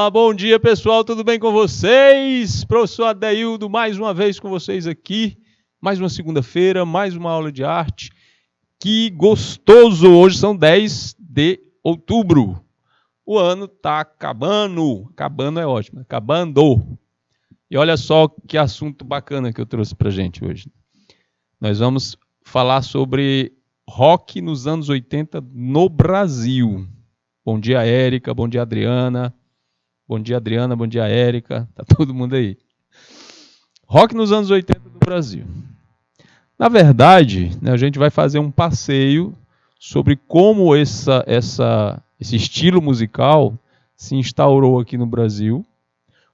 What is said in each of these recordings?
Olá, bom dia pessoal, tudo bem com vocês? Professor Adeildo, mais uma vez com vocês aqui, mais uma segunda-feira, mais uma aula de arte. Que gostoso! Hoje são 10 de outubro. O ano está acabando, acabando é ótimo, acabando. E olha só que assunto bacana que eu trouxe pra gente hoje. Nós vamos falar sobre rock nos anos 80 no Brasil. Bom dia, Érica, bom dia, Adriana. Bom dia, Adriana. Bom dia, Érica. Tá todo mundo aí. Rock nos anos 80 do Brasil. Na verdade, né, a gente vai fazer um passeio sobre como esse estilo musical se instaurou aqui no Brasil,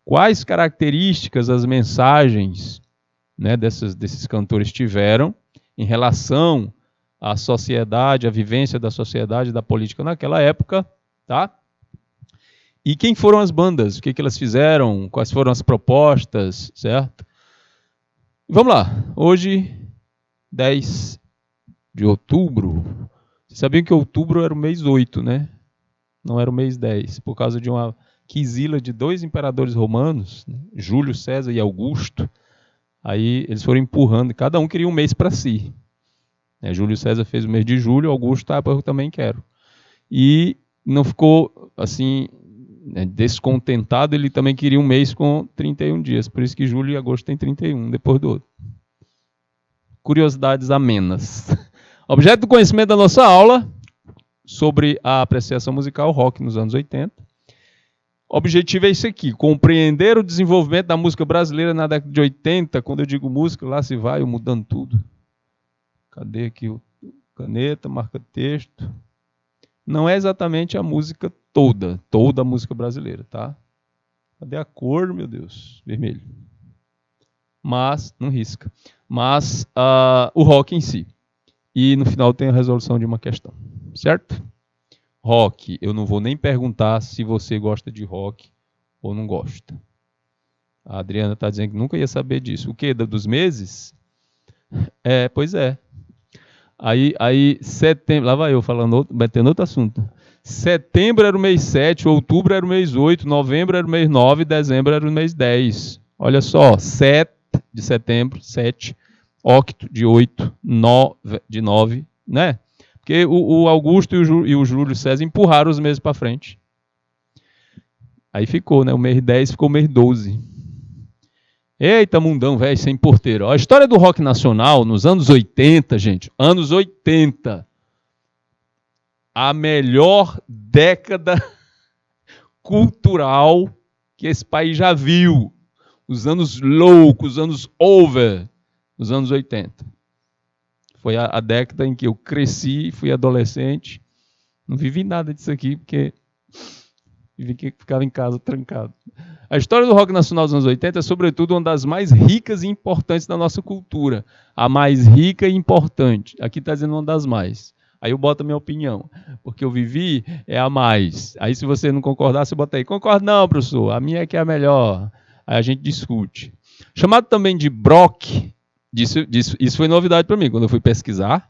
quais características as mensagens, né, desses cantores tiveram em relação à sociedade, à vivência da sociedade, da política naquela época, tá? E quem foram as bandas? O que elas fizeram? Quais foram as propostas? Certo? Vamos lá. Hoje, 10 de outubro. Vocês sabiam que outubro era o mês 8, né? Não era o mês 10. Por causa de uma quisila de dois imperadores romanos, né? Júlio César e Augusto. Aí eles foram empurrando. Cada um queria um mês para si. Júlio César fez o mês de julho. Augusto, eu também quero. E não ficou assim... descontentado, ele também queria um mês com 31 dias. Por isso que julho e agosto tem 31, depois do outro. Curiosidades amenas. Objeto do conhecimento da nossa aula sobre a apreciação musical rock nos anos 80. Objetivo é esse aqui, compreender o desenvolvimento da música brasileira na década de 80. Quando eu digo música, lá se vai eu mudando tudo. Cadê aqui o caneta, marca texto? Não é exatamente a música toda a música brasileira, tá? Cadê a cor, meu Deus? Vermelho. Mas, não risca. Mas o rock em si. E no final tem a resolução de uma questão, certo? Rock, eu não vou nem perguntar se você gosta de rock ou não gosta. A Adriana está dizendo que nunca ia saber disso. O quê? Dos meses? Pois é. Aí setembro, lá vai eu falando, batendo outro assunto. Setembro era o mês 7, outubro era o mês 8, novembro era o mês 9, dezembro era o mês 10. Olha só, 7 de setembro, 7, octo de 8, 9 de 9, né? Porque o Augusto e o Júlio César empurraram os meses para frente. Aí ficou, né? O mês 10 ficou o mês 12. Eita, mundão, velho, sem porteiro. A história do rock nacional nos anos 80, gente, anos 80, a melhor década cultural que esse país já viu. Os anos loucos, os anos over, os anos 80. Foi a década em que eu cresci, fui adolescente, não vivi nada disso aqui, porque ficava em casa trancado. A história do rock nacional dos anos 80 é, sobretudo, uma das mais ricas e importantes da nossa cultura. A mais rica e importante. Aqui está dizendo uma das mais. Aí eu boto a minha opinião. Porque eu vivi, é a mais. Aí se você não concordar, você bota aí. Concordo não, professor. A minha é que é a melhor. Aí a gente discute. Chamado também de Brock. Isso foi novidade para mim. Quando eu fui pesquisar,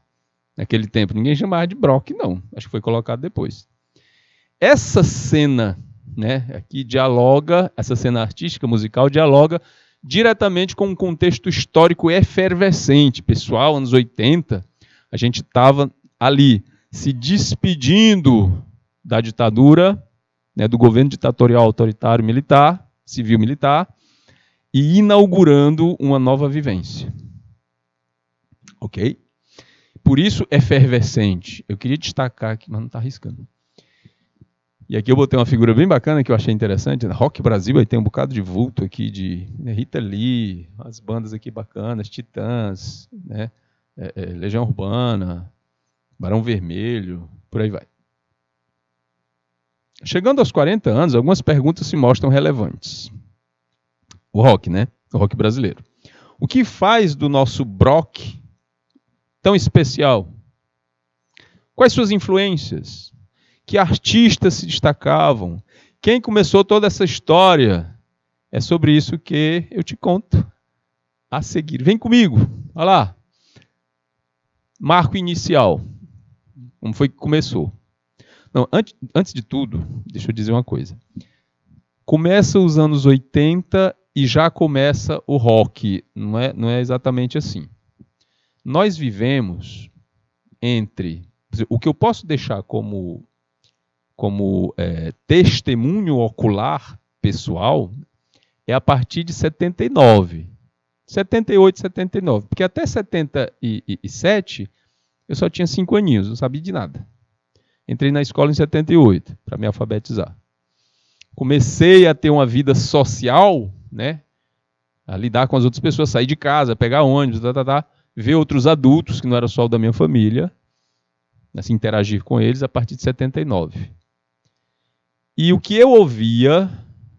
naquele tempo, ninguém chamava de Brock, não. Acho que foi colocado depois. Essa cena, né, aqui dialoga, essa cena artística, musical, dialoga diretamente com um contexto histórico efervescente. Pessoal, anos 80, a gente estava ali se despedindo da ditadura, né, do governo ditatorial autoritário militar, civil-militar, e inaugurando uma nova vivência. Ok? Por isso, efervescente. Eu queria destacar aqui, mas não está arriscando. E aqui eu botei uma figura bem bacana que eu achei interessante. Rock Brasil, aí tem um bocado de vulto aqui de Rita Lee, as bandas aqui bacanas, Titãs, né? Legião Urbana, Barão Vermelho, por aí vai. Chegando aos 40 anos, algumas perguntas se mostram relevantes. O rock, né? O rock brasileiro. O que faz do nosso Brock tão especial? Quais suas influências? Que artistas se destacavam? Quem começou toda essa história? É sobre isso que eu te conto a seguir. Vem comigo, olha lá. Marco inicial. Como foi que começou? Não, antes de tudo, deixa eu dizer uma coisa. Começa os anos 80 e já começa o rock. Não é exatamente assim. Nós vivemos entre... O que eu posso deixar como testemunho ocular pessoal é a partir de 79. 78, 79. Porque até 77 eu só tinha 5 aninhos, não sabia de nada. Entrei na escola em 78 para me alfabetizar. Comecei a ter uma vida social, né? A lidar com as outras pessoas, sair de casa, pegar ônibus, ver outros adultos, que não era só o da minha família, assim, interagir com eles a partir de 79. E o que eu ouvia,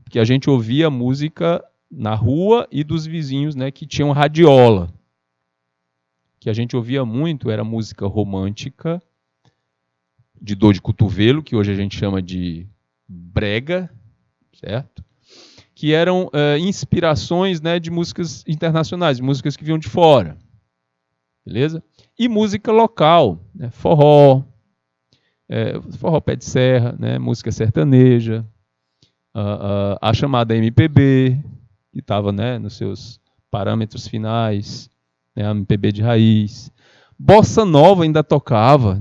que a gente ouvia música na rua e dos vizinhos, né, que tinham radiola. Que a gente ouvia muito era música romântica, de dor de cotovelo, que hoje a gente chama de brega, certo? Que eram inspirações, né, de músicas internacionais, de músicas que vinham de fora. Beleza? E música local, né, forró, forró pé de serra, né, música sertaneja, a chamada MPB, que estava, né, nos seus parâmetros finais, né, a MPB de raiz. Bossa nova ainda tocava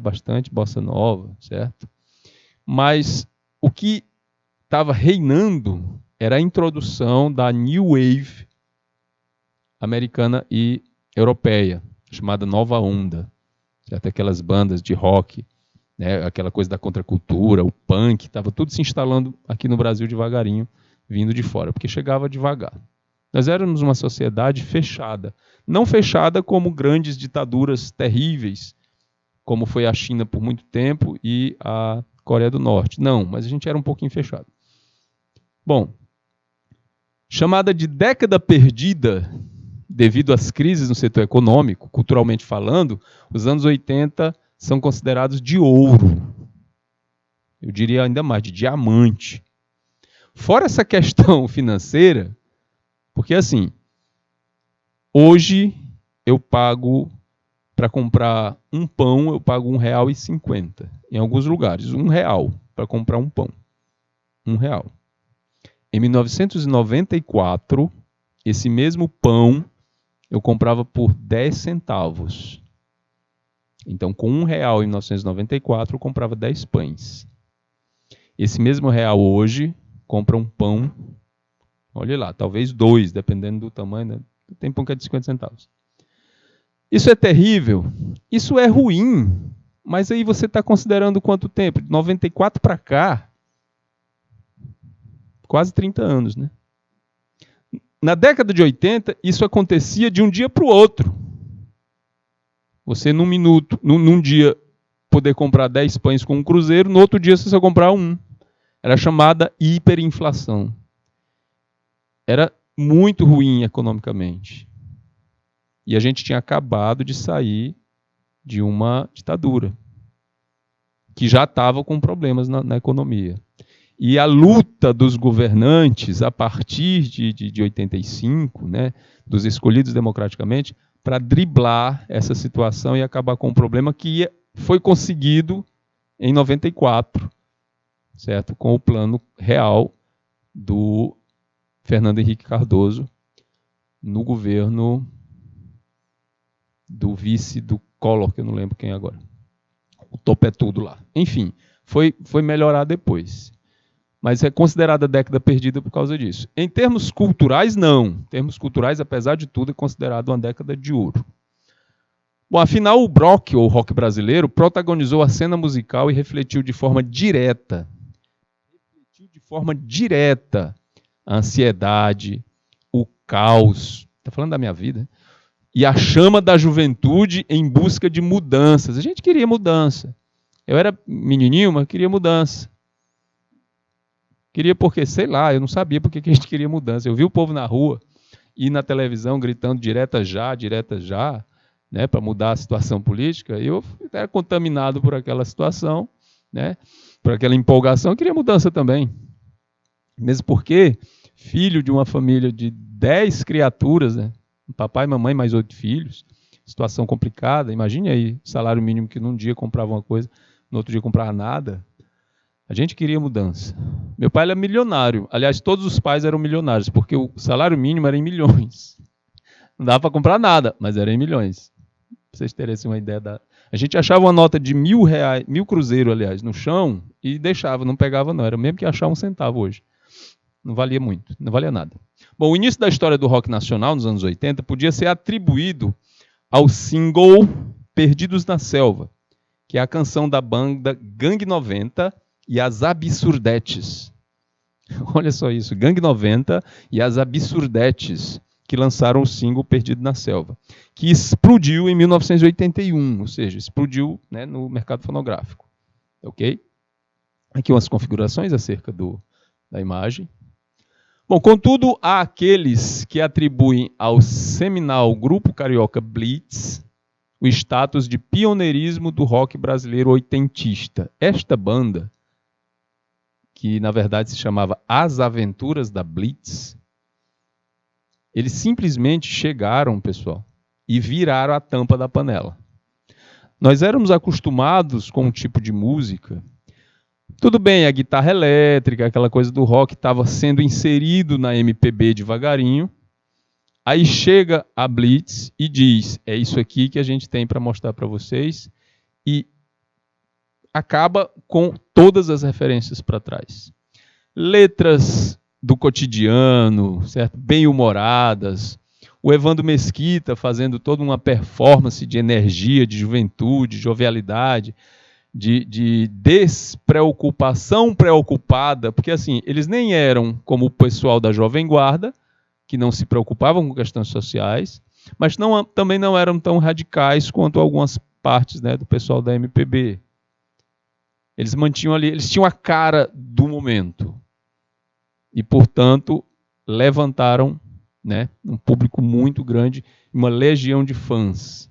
bastante bossa nova, certo? Mas o que estava reinando era a introdução da New Wave americana e europeia, chamada Nova Onda, certo? Aquelas bandas de rock, né? Aquela coisa da contracultura, o punk, estava tudo se instalando aqui no Brasil devagarinho, vindo de fora, porque chegava devagar. Nós éramos uma sociedade fechada, não fechada como grandes ditaduras terríveis, como foi a China por muito tempo e a Coreia do Norte. Não, mas a gente era um pouquinho fechado. Bom, chamada de década perdida, devido às crises no setor econômico, culturalmente falando, os anos 80 são considerados de ouro. Eu diria ainda mais, de diamante. Fora essa questão financeira, porque assim, hoje eu pago, para comprar um pão, eu pago R$1,50. Em alguns lugares, R$1 para comprar um pão. R$1. Em 1994, esse mesmo pão eu comprava por 10 centavos. Então, com R$1 em 1994, eu comprava 10 pães. Esse mesmo real hoje compra um pão, olha lá, talvez 2, dependendo do tamanho, né? Tem pão que é de 50 centavos. Isso é terrível, isso é ruim, mas aí você está considerando quanto tempo? De 94 para cá, quase 30 anos, né? Na década de 80, isso acontecia de um dia para o outro. Você, num dia, poder comprar 10 pães com um cruzeiro, no outro dia você só comprar um. Era chamada hiperinflação. Era muito ruim economicamente. E a gente tinha acabado de sair de uma ditadura, que já estava com problemas na economia. E a luta dos governantes, a partir de 85, né, dos escolhidos democraticamente, para driblar essa situação e acabar com o problema que foi conseguido em 94, certo? Com o plano real do Fernando Henrique Cardoso no governo do vice do Collor, que eu não lembro quem agora. O topetudo lá. Enfim, foi melhorar depois. Mas é considerada década perdida por causa disso. Em termos culturais, não. Em termos culturais, apesar de tudo, é considerado uma década de ouro. Bom, afinal, o Brock, ou rock brasileiro, protagonizou a cena musical e refletiu de forma direta a ansiedade, o caos, está falando da minha vida, e a chama da juventude em busca de mudanças. A gente queria mudança. Eu era menininho, mas queria mudança. Queria porque, sei lá, eu não sabia porque que a gente queria mudança. Eu vi o povo na rua e na televisão gritando direta já, né, para mudar a situação política, e eu era contaminado por aquela situação, né, por aquela empolgação, eu queria mudança também. Mesmo porque, filho de uma família de 10 criaturas, né, papai, mamãe, mais 8 filhos, situação complicada, imagine aí, salário mínimo que num dia comprava uma coisa, no outro dia comprava nada. A gente queria mudança. Meu pai era milionário. Aliás, todos os pais eram milionários, porque o salário mínimo era em milhões. Não dava para comprar nada, mas era em milhões. Pra vocês terem assim, uma ideia da... A gente achava uma nota de R$ 1.000, 1.000 cruzeiro, aliás, no chão e deixava, não pegava não. Era mesmo que achar 1 centavo hoje. Não valia muito, não valia nada. Bom, o início da história do rock nacional, nos anos 80, podia ser atribuído ao single Perdidos na Selva, que é a canção da banda Gangue 90 e as Absurdetes. Olha só isso, Gangue 90 e as Absurdetes, que lançaram o single Perdido na Selva, que explodiu em 1981, ou seja, explodiu, né, no mercado fonográfico. Ok? Aqui umas configurações acerca da imagem. Bom, contudo, há aqueles que atribuem ao seminal grupo carioca Blitz o status de pioneirismo do rock brasileiro oitentista. Esta banda, que na verdade se chamava As Aventuras da Blitz, eles simplesmente chegaram, pessoal, e viraram a tampa da panela. Nós éramos acostumados com um tipo de música. Tudo bem, a guitarra elétrica, aquela coisa do rock estava sendo inserido na MPB devagarinho. Aí chega a Blitz e diz, é isso aqui que a gente tem para mostrar para vocês. E acaba com todas as referências para trás. Letras do cotidiano, certo? Bem-humoradas. O Evandro Mesquita fazendo toda uma performance de energia, de juventude, de jovialidade, de despreocupação preocupada, porque assim, eles nem eram como o pessoal da Jovem Guarda, que não se preocupavam com questões sociais, mas também não eram tão radicais quanto algumas partes, né, do pessoal da MPB. Eles mantinham ali, eles tinham a cara do momento. E, portanto, levantaram, né, um público muito grande, uma legião de fãs.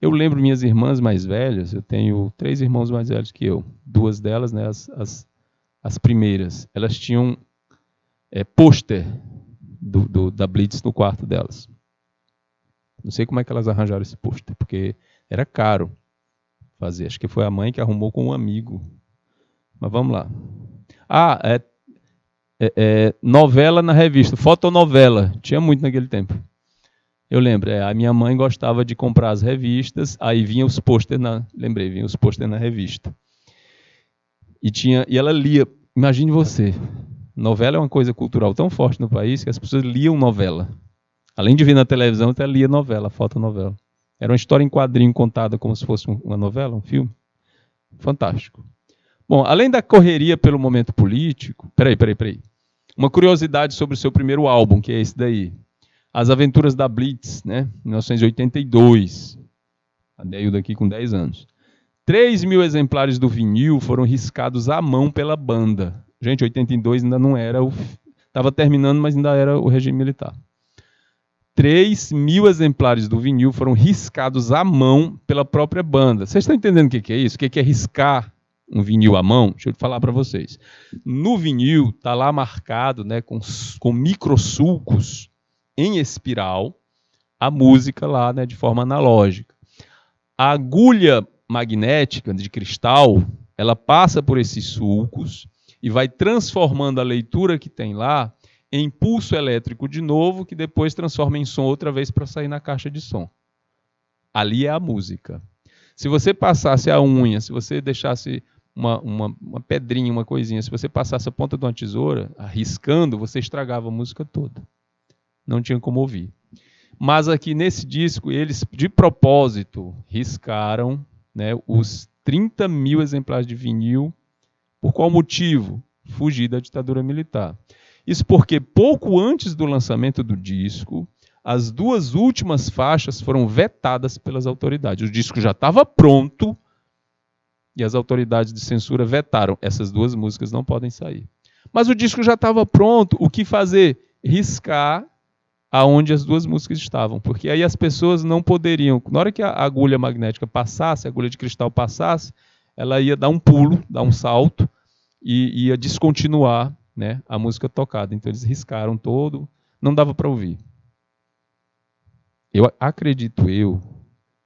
Eu lembro minhas irmãs mais velhas, eu tenho 3 irmãos mais velhos que eu. 2 delas, né, as primeiras, elas tinham pôster da Blitz no quarto delas. Não sei como é que elas arranjaram esse pôster, porque era caro fazer. Acho que foi a mãe que arrumou com um amigo. Mas vamos lá. Novela na revista, fotonovela. Tinha muito naquele tempo. Eu lembro, a minha mãe gostava de comprar as revistas, aí vinha os pôster vinha os pôster na revista. E ela lia, imagine você, novela é uma coisa cultural tão forte no país que as pessoas liam novela. Além de vir na televisão, ela lia novela, fotonovela. Era uma história em quadrinho contada como se fosse uma novela, um filme. Fantástico. Bom, além da correria pelo momento político... Peraí. Uma curiosidade sobre o seu primeiro álbum, que é esse daí. As Aventuras da Blitz, né? 1982. A Deildo aqui com 10 anos. 3.000 exemplares do vinil foram riscados à mão pela banda. Gente, 82 ainda não era estava terminando, mas ainda era o regime militar. 3.000 exemplares do vinil foram riscados à mão pela própria banda. Vocês estão entendendo o que é isso? O que é riscar um vinil à mão? Deixa eu falar para vocês. No vinil está lá marcado, né, com microsulcos em espiral, a música lá, né, de forma analógica. A agulha magnética de cristal, ela passa por esses sulcos e vai transformando a leitura que tem lá em pulso elétrico de novo, que depois transforma em som outra vez para sair na caixa de som. Ali é a música. Se você passasse a unha, se você deixasse uma pedrinha, uma coisinha, se você passasse a ponta de uma tesoura, arriscando, você estragava a música toda. Não tinha como ouvir. Mas aqui nesse disco, eles de propósito riscaram, né, os 30.000 exemplares de vinil. Por qual motivo? Fugir da ditadura militar. Isso porque pouco antes do lançamento do disco, as 2 últimas faixas foram vetadas pelas autoridades. O disco já estava pronto e as autoridades de censura vetaram. Essas 2 músicas não podem sair. Mas o disco já estava pronto. O que fazer? Riscar aonde as 2 músicas estavam, porque aí as pessoas não poderiam, na hora que a agulha magnética passasse, a agulha de cristal passasse, ela ia dar um pulo, dar um salto e ia descontinuar, né, a música tocada. Então eles riscaram todo, não dava para ouvir. Acredito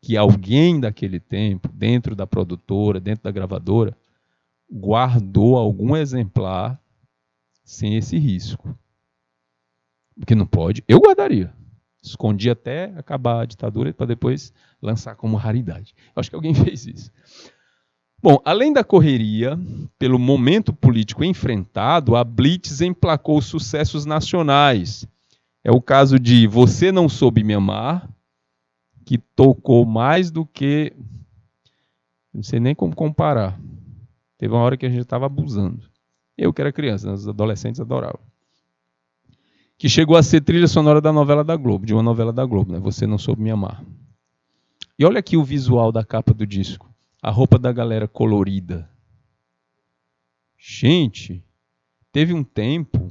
que alguém daquele tempo, dentro da produtora, dentro da gravadora, guardou algum exemplar sem esse risco. Porque não pode. Eu guardaria. Escondi até acabar a ditadura para depois lançar como raridade. Eu acho que alguém fez isso. Bom, além da correria, pelo momento político enfrentado, a Blitz emplacou sucessos nacionais. É o caso de Você Não Soube Me Amar, que tocou mais do que... Não sei nem como comparar. Teve uma hora que a gente estava abusando. Eu que era criança, os adolescentes adoravam. Que chegou a ser trilha sonora da novela da Globo, de uma novela da Globo, né? Você Não Soube Me Amar. E olha aqui o visual da capa do disco. A roupa da galera colorida. Gente, teve um tempo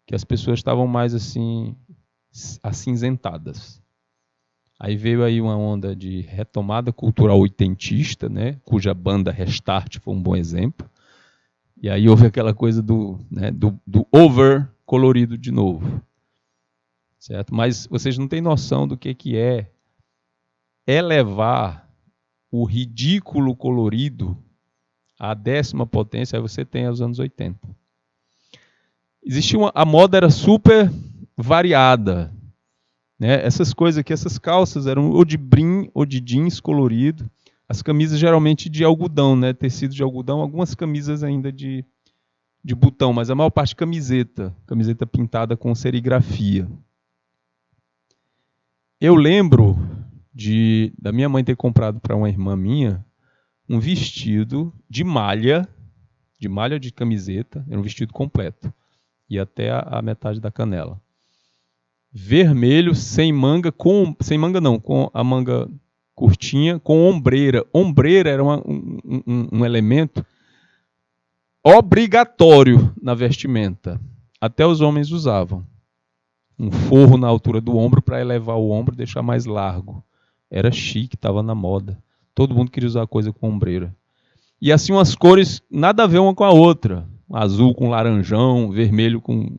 que as pessoas estavam mais assim, acinzentadas. Aí veio aí uma onda de retomada cultural oitentista, né? Cuja banda Restart foi um bom exemplo. E aí houve aquela coisa do over colorido de novo. Certo? Mas vocês não têm noção do que é elevar o ridículo colorido à 10ª potência. Aí você tem aos anos 80. Existia a moda era super variada. Né? Essas coisas aqui, essas calças eram ou de brim ou de jeans colorido. As camisas geralmente de algodão, né? Tecido de algodão. Algumas camisas ainda de botão, mas a maior parte camiseta pintada com serigrafia. Eu lembro da minha mãe ter comprado para uma irmã minha um vestido de malha de camiseta, era um vestido completo, e até a metade da canela. Vermelho, sem manga não, com a manga curtinha, com ombreira. Ombreira era um elemento obrigatório na vestimenta. Até os homens usavam. Um forro na altura do ombro para elevar o ombro e deixar mais largo. Era chique, estava na moda. Todo mundo queria usar coisa com ombreira. E assim umas cores nada a ver uma com a outra. Azul com laranjão, vermelho com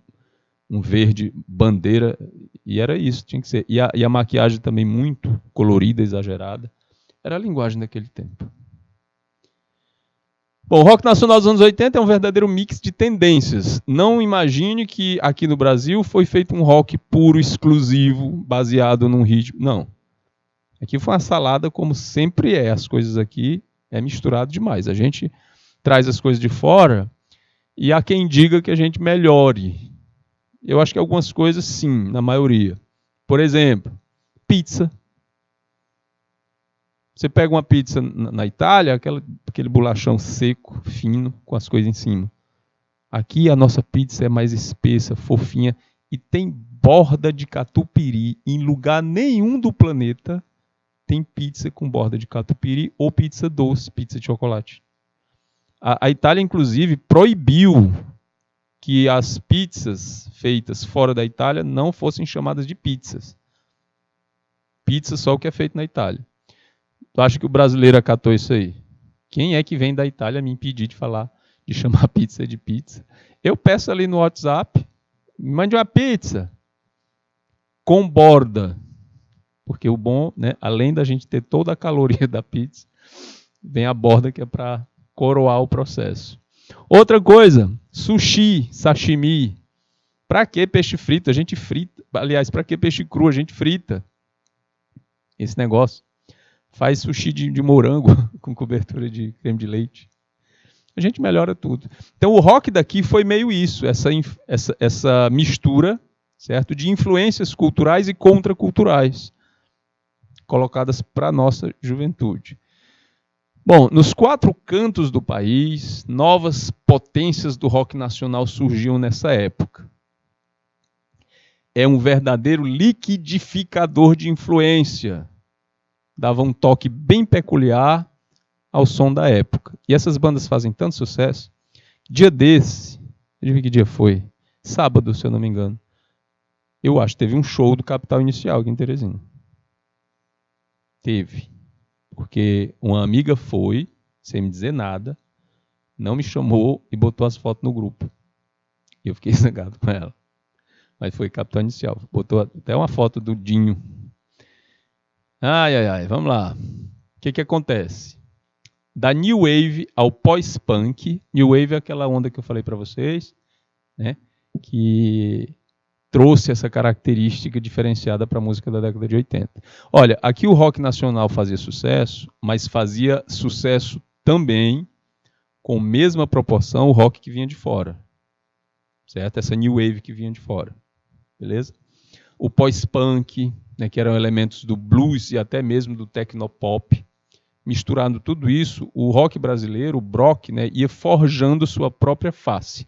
um verde bandeira. E era isso, tinha que ser. E a maquiagem também muito colorida, exagerada. Era a linguagem daquele tempo. Bom, o rock nacional dos anos 80 é um verdadeiro mix de tendências. Não imagine que aqui no Brasil foi feito um rock puro, exclusivo, baseado num ritmo. Não. Aqui foi uma salada como sempre é. As coisas aqui é misturado demais. A gente traz as coisas de fora e há quem diga que a gente melhore. Eu acho que algumas coisas sim, na maioria. Por exemplo, pizza. Você pega uma pizza na Itália, aquele bolachão seco, fino, com as coisas em cima. Aqui a nossa pizza é mais espessa, fofinha e tem borda de catupiry. Em lugar nenhum do planeta tem pizza com borda de catupiry ou pizza doce, pizza de chocolate. A Itália, inclusive, proibiu que as pizzas feitas fora da Itália não fossem chamadas de pizzas. Pizza só o que é feito na Itália. Tu acha que o brasileiro acatou isso aí? Quem é que vem da Itália me impedir de chamar pizza de pizza? Eu peço ali no WhatsApp, me mande uma pizza com borda. Porque o bom, né, além da gente ter toda a caloria da pizza, vem a borda que é para coroar o processo. Outra coisa, sushi, sashimi. Para que peixe frito? A gente frita. Aliás, para que peixe cru? A gente frita. Esse negócio. Faz sushi de morango com cobertura de creme de leite. A gente melhora tudo. Então o rock daqui foi meio isso, essa mistura, certo, de influências culturais e contraculturais colocadas para a nossa juventude. Bom, nos 4 cantos do país, novas potências do rock nacional surgiam nessa época. É um verdadeiro liquidificador de influência. Dava um toque bem peculiar ao som da época. E essas bandas fazem tanto sucesso. Dia desse, deixa eu ver que dia foi. Sábado, se eu não me engano. Eu acho que teve um show do Capital Inicial aqui em Teresina. Teve. Porque uma amiga foi, sem me dizer nada, não me chamou e botou as fotos no grupo. E eu fiquei zangado com ela. Mas foi Capital Inicial. Botou até uma foto do Dinho. Ai, vamos lá. O que acontece? da New Wave ao pós-punk. New Wave é aquela onda que eu falei para vocês, né, que trouxe essa característica diferenciada para a música da década de 80. Olha, aqui o rock nacional fazia sucesso, mas fazia sucesso também, com a mesma proporção, o rock que vinha de fora. Certo? Essa New Wave que vinha de fora. Beleza? O pós-punk, né, que eram elementos do blues e até mesmo do tecnopop. Misturando tudo isso, o rock brasileiro, o Brock, né, ia forjando sua própria face.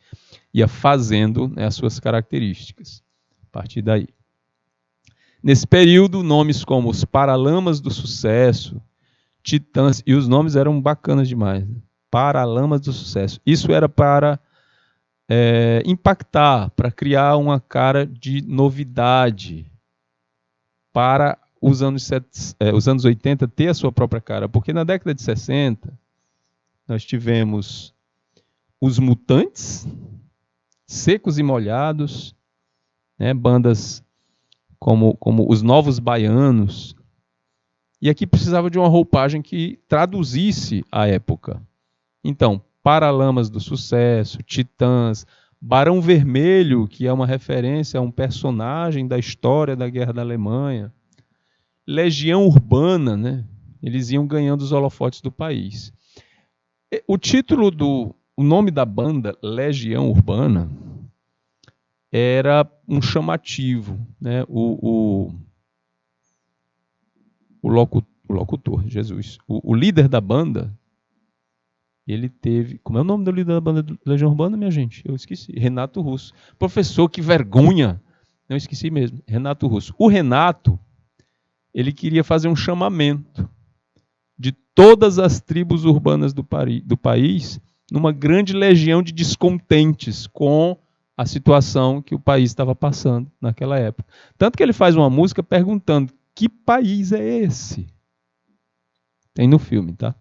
Ia fazendo, né, as suas características. A partir daí. Nesse período, nomes como os Paralamas do Sucesso, Titãs, e os nomes eram bacanas demais. Né? Paralamas do Sucesso. Isso era para impactar, para criar uma cara de novidade, para os anos 80 ter a sua própria cara. Porque na década de 60, nós tivemos os Mutantes, Secos e Molhados, né, bandas como os Novos Baianos, e aqui precisava de uma roupagem que traduzisse a época. Então, Paralamas do Sucesso, Titãs, Barão Vermelho, que é uma referência a um personagem da história da Guerra da Alemanha, Legião Urbana, né? Eles iam ganhando os holofotes do país. O nome da banda, Legião Urbana, era um chamativo, né? O locutor, Jesus, o líder da banda, ele teve... Como é o nome do líder da banda do Legião Urbana, minha gente? Eu esqueci. Renato Russo. Professor, que vergonha! Não, esqueci mesmo. Renato Russo. O Renato, ele queria fazer um chamamento de todas as tribos urbanas do país numa grande legião de descontentes com a situação que o país estava passando naquela época. Tanto que ele faz uma música perguntando: que país é esse? Tem no filme, tá?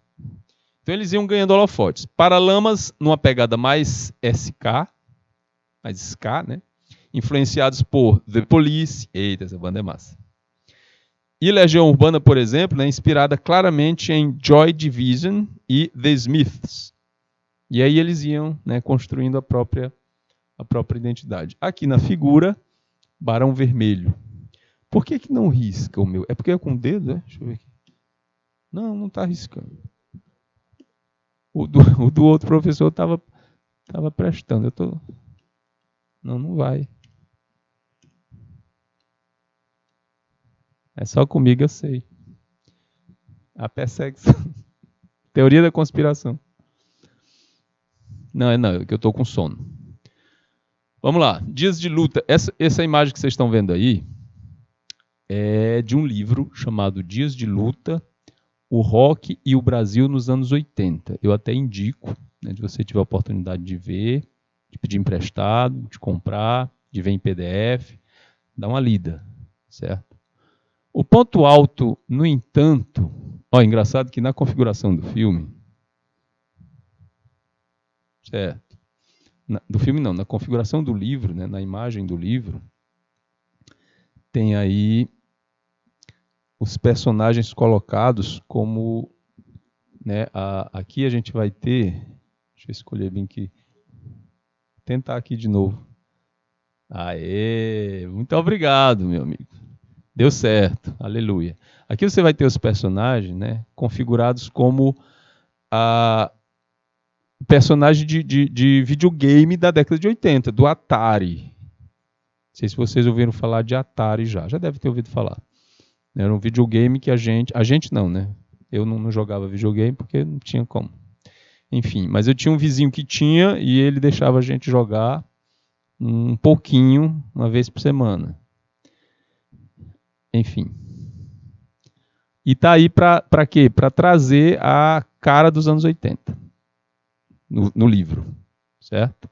Então eles iam ganhando holofotes. Paralamas, numa pegada mais SK, mais ska, né? Influenciados por The Police. Eita, essa banda é massa. E Legião Urbana, por exemplo, é inspirada claramente em Joy Division e The Smiths. E aí eles iam, né, construindo a própria identidade. Aqui na figura, Barão Vermelho. Por que não risca o meu? É porque é com o dedo, né? Deixa eu ver aqui. Não está riscando. O do outro professor estava prestando. Não vai. É só comigo, eu sei. A perseguição. Teoria da conspiração. Não, é que eu estou com sono. Vamos lá. Dias de Luta. Essa imagem que vocês estão vendo aí é de um livro chamado Dias de Luta, o Rock e o Brasil nos anos 80. Eu até indico, né, se você tiver a oportunidade de ver, de pedir emprestado, de comprar, de ver em PDF, dá uma lida, certo? O ponto alto, no entanto, engraçado que na configuração do filme, certo? Do filme não, na configuração do livro, né, na imagem do livro, tem aí os personagens colocados como, né, aqui a gente vai ter, deixa eu escolher bem aqui, tentar aqui de novo. Aê, muito obrigado, meu amigo. Deu certo, aleluia. Aqui você vai ter os personagens, né, configurados como personagem de videogame da década de 80, do Atari. Não sei se vocês ouviram falar de Atari já deve ter ouvido falar. Era um videogame que a gente não, né? Eu não jogava videogame porque não tinha como. Enfim, mas eu tinha um vizinho que tinha e ele deixava a gente jogar um pouquinho, uma vez por semana. Enfim. E tá aí para quê? Para trazer a cara dos anos 80 no livro, certo?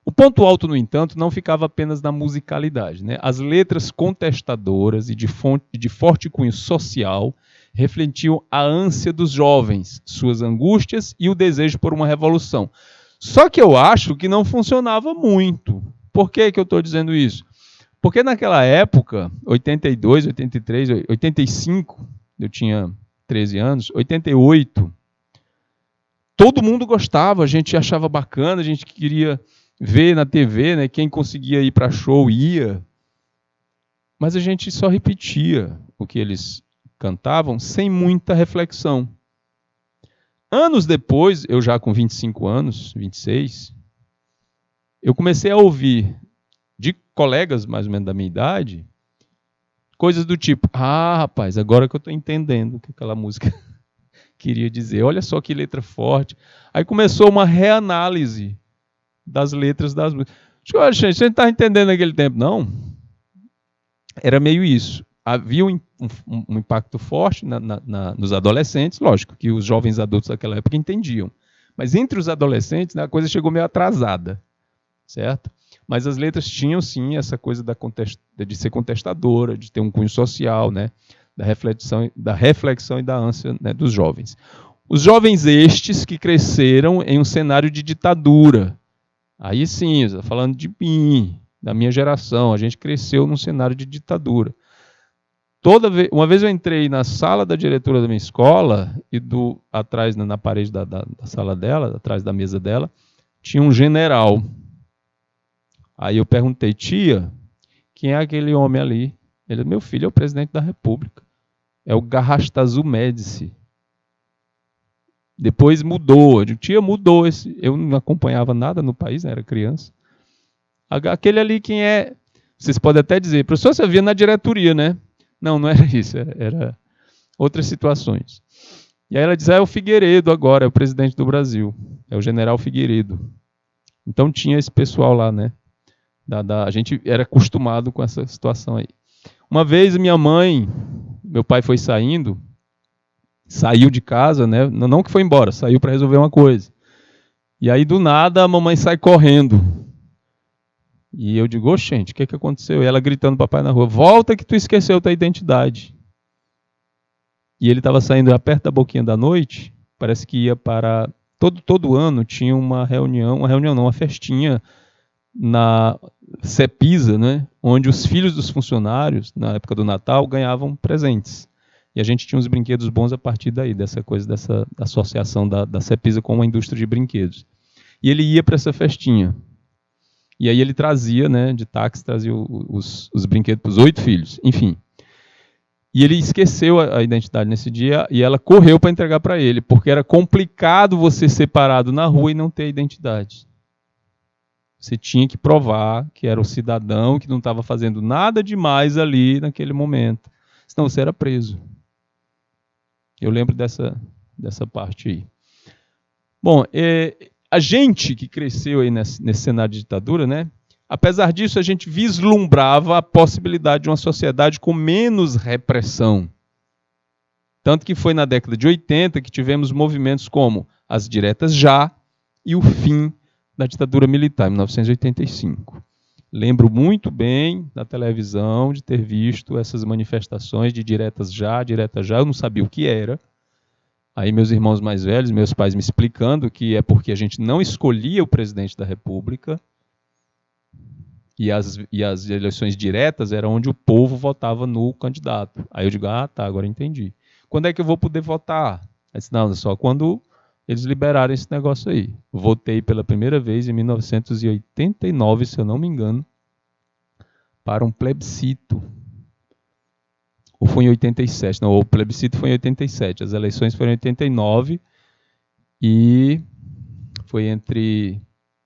O ponto alto, no entanto, não ficava apenas na musicalidade, né? As letras contestadoras e de forte cunho social refletiam a ânsia dos jovens, suas angústias e o desejo por uma revolução. Só que eu acho que não funcionava muito. Por que eu estou dizendo isso? Porque naquela época, 82, 83, 85, eu tinha 13 anos, 88, todo mundo gostava, a gente achava bacana, a gente queria ver na TV, né? Quem conseguia ir para show ia. Mas a gente só repetia o que eles cantavam sem muita reflexão. Anos depois, eu já com 25 anos, 26, eu comecei a ouvir de colegas mais ou menos da minha idade, coisas do tipo, rapaz, agora que eu estou entendendo o que aquela música queria dizer. Olha só que letra forte. Aí começou uma reanálise das letras das músicas. Olha, gente, você não está entendendo naquele tempo, não? Era meio isso. Havia um impacto forte nos adolescentes, lógico, que os jovens adultos daquela época entendiam. Mas entre os adolescentes, né, a coisa chegou meio atrasada, certo? Mas as letras tinham, sim, essa coisa de ser contestadora, de ter um cunho social, né, da reflexão e da ânsia, né, dos jovens. Os jovens estes que cresceram em um cenário de ditadura. Aí sim, falando de mim, da minha geração, a gente cresceu num cenário de ditadura. Uma vez eu entrei na sala da diretora da minha escola e atrás, na parede da sala dela, atrás da mesa dela, tinha um general. Aí eu perguntei, tia, quem é aquele homem ali? Ele, meu filho é o presidente da República. É o Garrastazu Médici. Depois mudou. Eu digo, tia, mudou. Eu não acompanhava nada no país, né, era criança. Aquele ali quem é? Vocês podem até dizer, professor, você via na diretoria, né? Não, não era isso, era outras situações. E aí ela diz, é o Figueiredo agora, é o presidente do Brasil, é o general Figueiredo. Então tinha esse pessoal lá, né? A gente era acostumado com essa situação aí. Uma vez meu pai foi saiu de casa, né? Não que foi embora, saiu para resolver uma coisa. E aí do nada a mamãe sai correndo. E eu digo, gente, o que aconteceu? E ela gritando para o papai na rua, volta que tu esqueceu tua identidade. E ele estava saindo perto da boquinha da noite, parece que ia para... Todo ano tinha uma festinha na Cepisa, né, onde os filhos dos funcionários, na época do Natal, ganhavam presentes. E a gente tinha uns brinquedos bons a partir daí, dessa coisa, dessa associação da Cepisa com a indústria de brinquedos. E ele ia para essa festinha. E aí ele trazia, né, de táxi, trazia os brinquedos para os 8 filhos, enfim. E ele esqueceu a identidade nesse dia e ela correu para entregar para ele, porque era complicado você ser parado na rua e não ter identidade. Você tinha que provar que era o cidadão, que não estava fazendo nada demais ali naquele momento. Senão você era preso. Eu lembro dessa parte aí. Bom, a gente que cresceu aí nesse cenário de ditadura, né? Apesar disso, a gente vislumbrava a possibilidade de uma sociedade com menos repressão. Tanto que foi na década de 80 que tivemos movimentos como as diretas já e o fim da ditadura militar, em 1985. Lembro muito bem na televisão de ter visto essas manifestações de direta já, eu não sabia o que era. Aí meus irmãos mais velhos, meus pais me explicando que é porque a gente não escolhia o presidente da República e as eleições diretas eram onde o povo votava no candidato. Aí eu digo, tá, agora entendi. Quando é que eu vou poder votar? Aí disse, não, só quando eles liberarem esse negócio aí. Votei pela primeira vez em 1989, se eu não me engano, para um plebiscito. Ou foi em 87? Não, o plebiscito foi em 87. As eleições foram em 89 e foi entre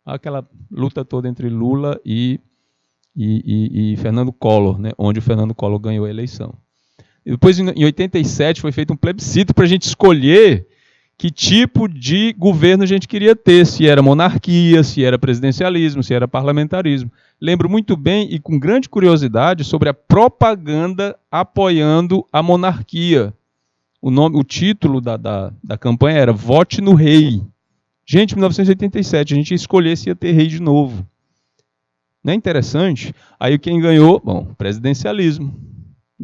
aquela luta toda entre Lula e Fernando Collor, né, onde o Fernando Collor ganhou a eleição. E depois, em 87, foi feito um plebiscito para a gente escolher que tipo de governo a gente queria ter, se era monarquia, se era presidencialismo, se era parlamentarismo. Lembro muito bem e com grande curiosidade sobre a propaganda apoiando a monarquia. O título da campanha era Vote no Rei. Gente, em 1987, a gente ia escolher se ia ter rei de novo. Não é interessante? Aí quem ganhou? Bom, presidencialismo.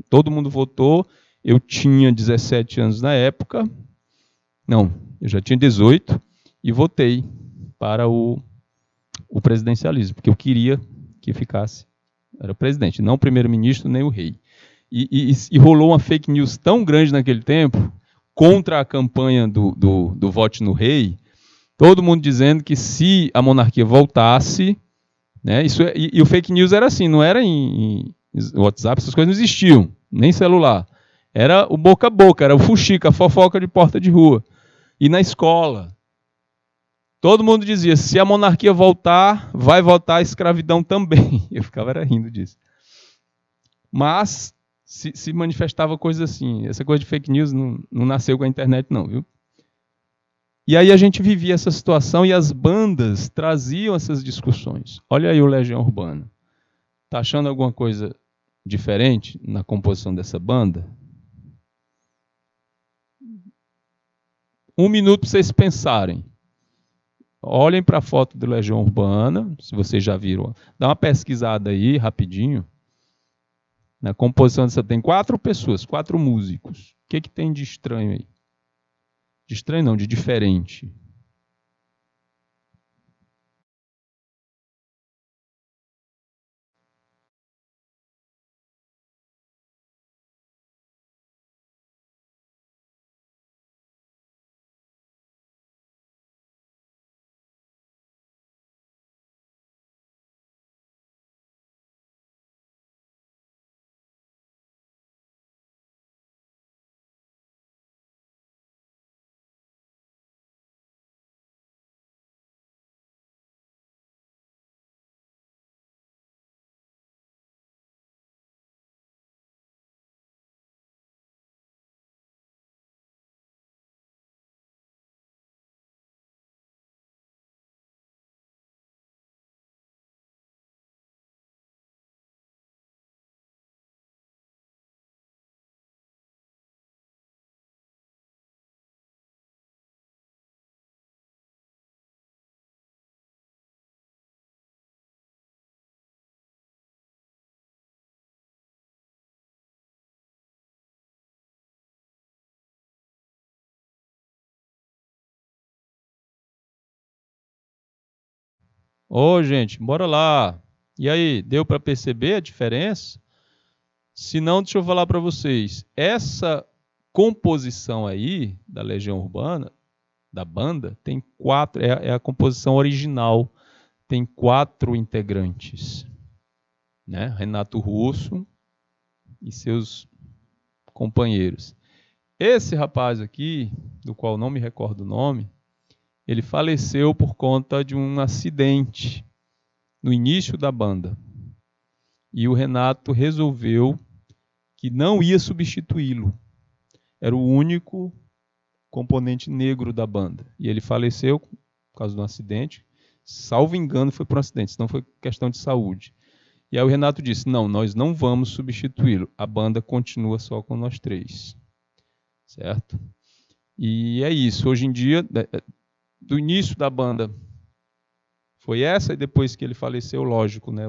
Todo mundo votou. Eu tinha 17 anos na época. Não, eu já tinha 18 e votei para o presidencialismo, porque eu queria que ficasse, era o presidente, não o primeiro-ministro nem o rei. E rolou uma fake news tão grande naquele tempo, contra a campanha do Vote no Rei, Todo mundo dizendo que se a monarquia voltasse, né, e o fake news era assim, não era em WhatsApp, essas coisas não existiam, nem celular. Era o boca a boca, era o fuxica, a fofoca de porta de rua. E na escola, todo mundo dizia, se a monarquia voltar, vai voltar a escravidão também. Eu ficava rindo disso. Mas se manifestava coisa assim. Essa coisa de fake news não nasceu com a internet não, viu? E aí a gente vivia essa situação e as bandas traziam essas discussões. Olha aí o Legião Urbana. Tá achando alguma coisa diferente na composição dessa banda? 1 minuto para vocês pensarem. Olhem para a foto do Legião Urbana, se vocês já viram. Dá uma pesquisada aí, rapidinho. Na composição dessa tem 4 pessoas, 4 músicos. O que tem de estranho aí? De estranho não, de diferente. Ô, gente, bora lá. E aí, deu para perceber a diferença? Se não, deixa eu falar para vocês. Essa composição aí da Legião Urbana, da banda, tem 4, é a composição original. Tem 4 integrantes, né? Renato Russo e seus companheiros. Esse rapaz aqui, do qual não me recordo o nome, ele faleceu por conta de um acidente no início da banda. E o Renato resolveu que não ia substituí-lo. Era o único componente negro da banda. E ele faleceu por causa de um acidente. Salvo engano, foi por um acidente, senão foi questão de saúde. E aí o Renato disse, não, nós não vamos substituí-lo. A banda continua só com nós 3. Certo? E é isso. Hoje em dia, do início da banda foi essa, e depois que ele faleceu, lógico, né?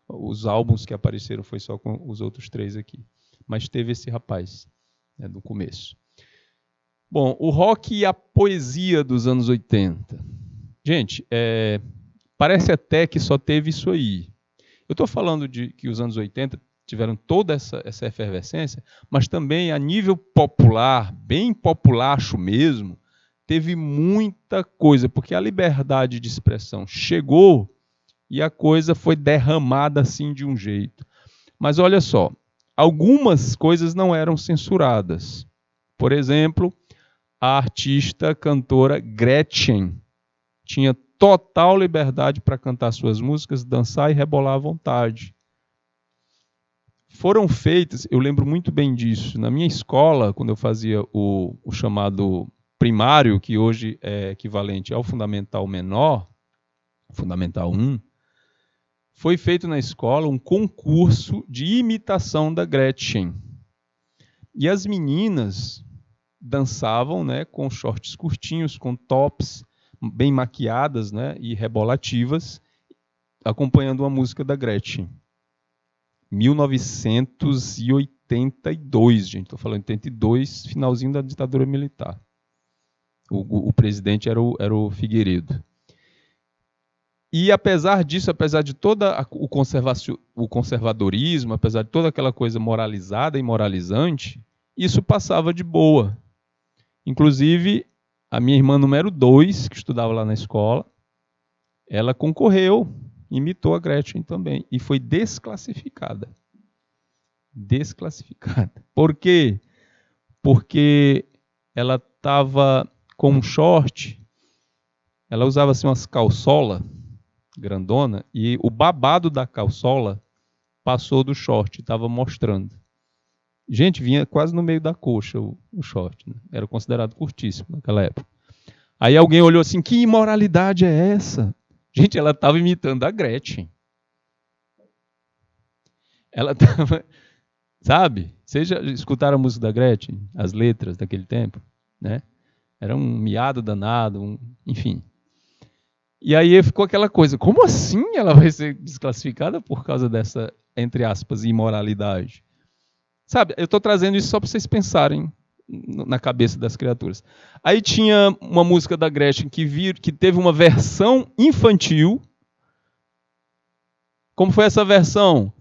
Os álbuns que apareceram foi só com os outros 3 aqui. Mas teve esse rapaz, né, no começo. Bom, o rock e a poesia dos anos 80. Gente, parece até que só teve isso aí. Eu estou falando de que os anos 80 tiveram toda essa efervescência, mas também a nível popular, bem populacho mesmo, teve muita coisa, porque a liberdade de expressão chegou e a coisa foi derramada assim de um jeito. Mas olha só, algumas coisas não eram censuradas. Por exemplo, a artista cantora Gretchen tinha total liberdade para cantar suas músicas, dançar e rebolar à vontade. Foram feitas, eu lembro muito bem disso, na minha escola, quando eu fazia o chamado primário, que hoje é equivalente ao fundamental menor, fundamental 1, foi feito na escola um concurso de imitação da Gretchen. E as meninas dançavam, né, com shorts curtinhos, com tops, bem maquiadas, né, e rebolativas, acompanhando uma música da Gretchen. 1982, gente, estou falando 82, finalzinho da ditadura militar. O presidente era o Figueiredo. E apesar disso, apesar de todo o conservadorismo, apesar de toda aquela coisa moralizada e moralizante, isso passava de boa. Inclusive, a minha irmã número 2, que estudava lá na escola, ela concorreu, imitou a Gretchen também, e foi desclassificada. Desclassificada. Por quê? Porque ela estava com um short, ela usava assim umas calçola grandona, e o babado da calçola passou do short, estava mostrando. Gente, vinha quase no meio da coxa o short, né? Era considerado curtíssimo naquela época. Aí alguém olhou assim, que imoralidade é essa? Gente, ela estava imitando a Gretchen. Ela estava, sabe? Vocês já escutaram a música da Gretchen? As letras daquele tempo, né? Era um miado danado, enfim. E aí ficou aquela coisa, como assim ela vai ser desclassificada por causa dessa, entre aspas, imoralidade? Sabe, eu estou trazendo isso só para vocês pensarem na cabeça das criaturas. Aí tinha uma música da Gretchen que teve uma versão infantil. Como foi essa versão?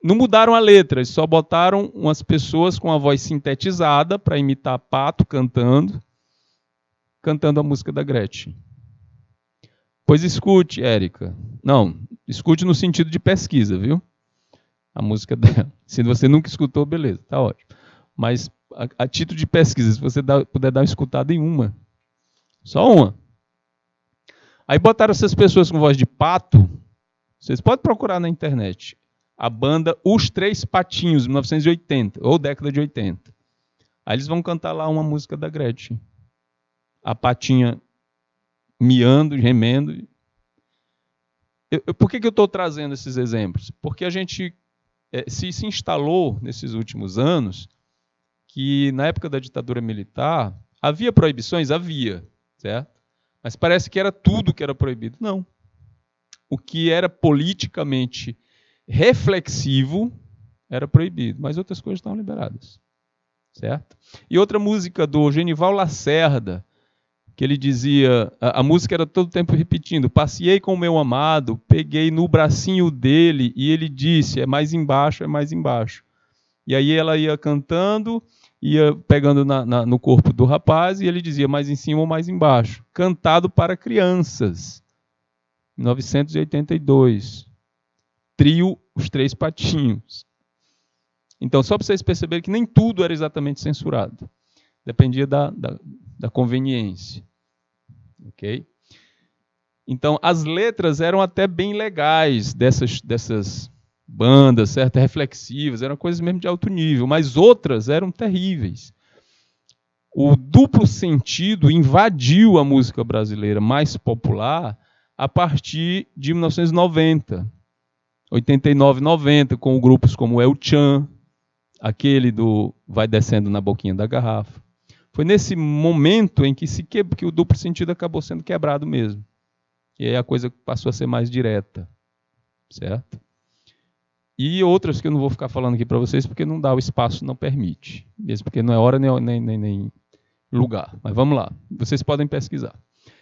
Não mudaram a letra, eles só botaram umas pessoas com a voz sintetizada para imitar pato cantando a música da Gretchen. Pois escute, Érica. Não, escute no sentido de pesquisa, viu? A música dela. Se você nunca escutou, beleza, tá ótimo. Mas a título de pesquisa, se você puder dar uma escutada em uma. Só uma. Aí botaram essas pessoas com voz de pato. Vocês podem procurar na internet. A banda Os Três Patinhos, 1980, ou década de 80. Aí eles vão cantar lá uma música da Gretchen. A patinha miando, gemendo. Por que eu estou trazendo esses exemplos? Porque a gente se instalou nesses últimos anos que na época da ditadura militar havia proibições? Havia, certo? Mas parece que era tudo que era proibido. Não. O que era politicamente reflexivo era proibido, mas outras coisas estavam liberadas, certo? E outra música do Genival Lacerda, que ele dizia, a música era todo tempo repetindo, passeei com o meu amado, peguei no bracinho dele e ele disse, é mais embaixo, é mais embaixo. E aí ela ia cantando, ia pegando no corpo do rapaz e ele dizia mais em cima ou mais embaixo. Cantado para crianças, 1982. Trio Os Três Patinhos. Então, só para vocês perceberem que nem tudo era exatamente censurado. Dependia da conveniência. Ok? Então, as letras eram até bem legais dessas bandas, certo? Reflexivas, eram coisas mesmo de alto nível, mas outras eram terríveis. O duplo sentido invadiu a música brasileira mais popular a partir de 1990. 89, 90, com grupos como El Chan, aquele do Vai Descendo na Boquinha da Garrafa. Foi nesse momento em que o duplo sentido acabou sendo quebrado mesmo. E aí a coisa passou a ser mais direta, certo? E outras que eu não vou ficar falando aqui para vocês, porque não dá, o espaço não permite. Mesmo porque não é hora nem lugar. Mas vamos lá, vocês podem pesquisar.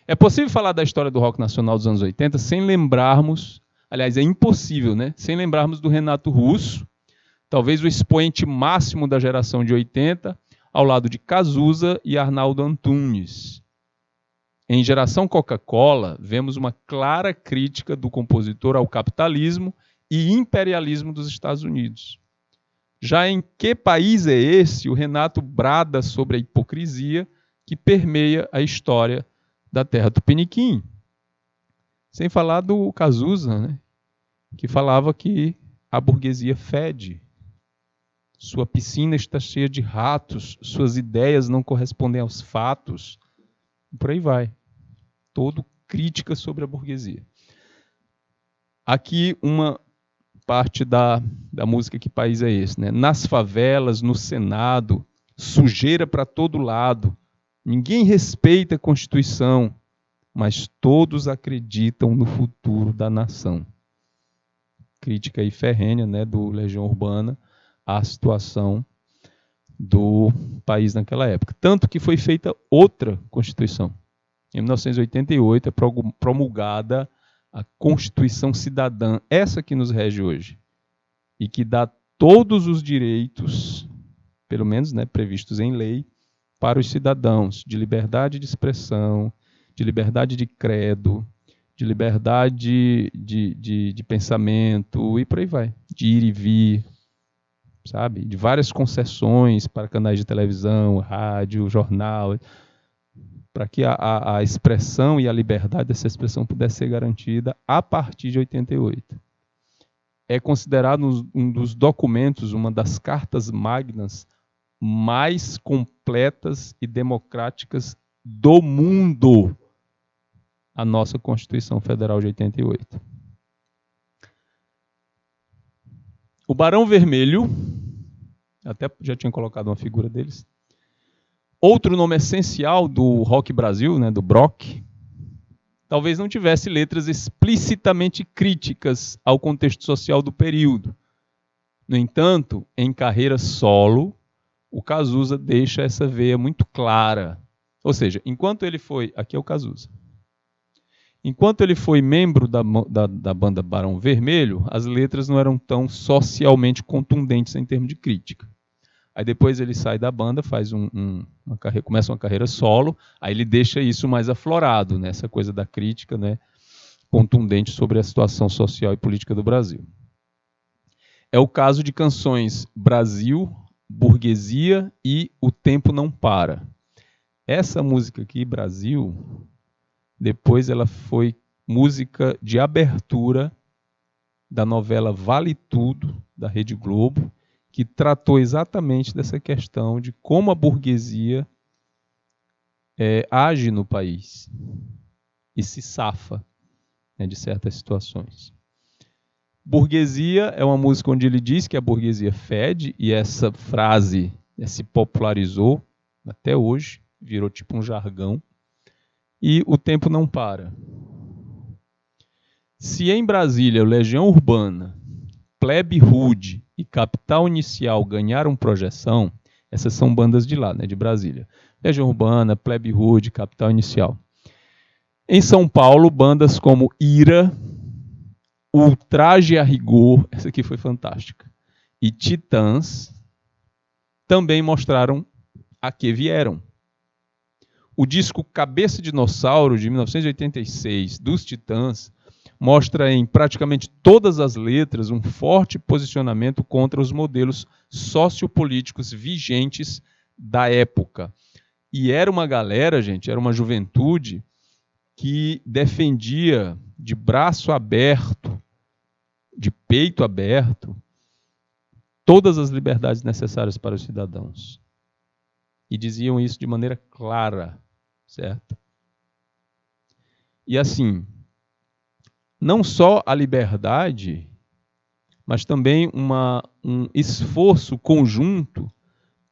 É possível falar da história do rock nacional dos anos 80 sem lembrarmos, aliás, é impossível, né? Sem lembrarmos do Renato Russo, talvez o expoente máximo da geração de 80, ao lado de Cazuza e Arnaldo Antunes. Em Geração Coca-Cola, vemos uma clara crítica do compositor ao capitalismo e imperialismo dos Estados Unidos. Já em Que País é Esse?, o Renato brada sobre a hipocrisia que permeia a história da terra tupiniquim. Sem falar do Cazuza, né? Que falava que a burguesia fede. Sua piscina está cheia de ratos, suas ideias não correspondem aos fatos. Por aí vai. Todo crítica sobre a burguesia. Aqui uma parte da música Que País é Esse? Né? Nas favelas, no Senado, sujeira para todo lado. Ninguém respeita a Constituição, mas todos acreditam no futuro da nação. Crítica aí ferrenha, né, do Legião Urbana à situação do país naquela época. Tanto que foi feita outra Constituição. Em 1988 é promulgada a Constituição Cidadã, essa que nos rege hoje, e que dá todos os direitos, pelo menos, né, previstos em lei, para os cidadãos de liberdade de expressão, de liberdade de credo, de liberdade de pensamento e por aí vai, de ir e vir, sabe? De várias concessões para canais de televisão, rádio, jornal, para que a expressão e a liberdade dessa expressão pudesse ser garantida a partir de 88. É considerado um dos documentos, uma das cartas magnas mais completas e democráticas do mundo, a nossa Constituição Federal de 88. O Barão Vermelho, até já tinha colocado uma figura deles. Outro nome essencial do Rock Brasil, né, do Brock, talvez não tivesse letras explicitamente críticas ao contexto social do período. No entanto, em carreira solo, o Cazuza deixa essa veia muito clara. Ou seja, enquanto ele foi... Aqui é o Cazuza. Enquanto ele foi membro da banda Barão Vermelho, as letras não eram tão socialmente contundentes em termos de crítica. Aí depois ele sai da banda, faz começa uma carreira solo, aí ele deixa isso mais aflorado, né? Essa coisa da crítica, né? Contundente sobre a situação social e política do Brasil. É o caso de canções Brasil, Burguesia e O Tempo Não Para. Essa música aqui, Brasil, depois ela foi música de abertura da novela Vale Tudo, da Rede Globo, que tratou exatamente dessa questão de como a burguesia age no país e se safa, né, de certas situações. Burguesia é uma música onde ele diz que a burguesia fede, e essa frase se popularizou até hoje, virou tipo um jargão. E O Tempo Não Para. Se em Brasília o Legião Urbana, Plebe Rude e Capital Inicial ganharam projeção, essas são bandas de lá, né, de Brasília. Legião Urbana, Plebe Rude, Capital Inicial. Em São Paulo, bandas como Ira, Ultraje a Rigor, essa aqui foi fantástica, e Titãs também mostraram a que vieram. O disco Cabeça de Dinossauro, de 1986, dos Titãs, mostra em praticamente todas as letras um forte posicionamento contra os modelos sociopolíticos vigentes da época. E era uma galera, gente, era uma juventude que defendia de braço aberto, de peito aberto, todas as liberdades necessárias para os cidadãos. E diziam isso de maneira clara, certo? E assim, não só a liberdade, mas também um esforço conjunto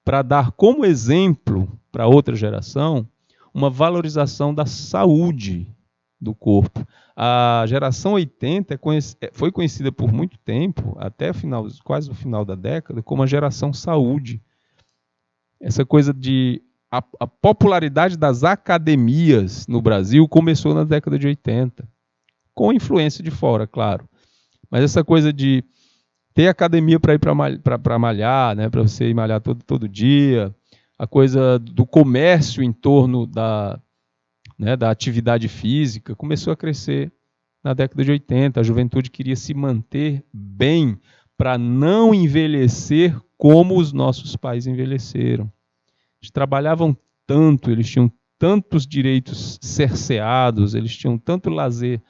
para dar como exemplo para outra geração uma valorização da saúde do corpo. A geração 80 foi conhecida por muito tempo, até quase o final da década, como a geração saúde. Essa coisa de... A popularidade das academias no Brasil começou na década de 80, com influência de fora, claro. Mas essa coisa de ter academia para ir para malhar, né, para você ir malhar todo dia, a coisa do comércio em torno da atividade física começou a crescer na década de 80. A juventude queria se manter bem para não envelhecer como os nossos pais envelheceram. Eles trabalhavam tanto, eles tinham tantos direitos cerceados, eles tinham tanto lazer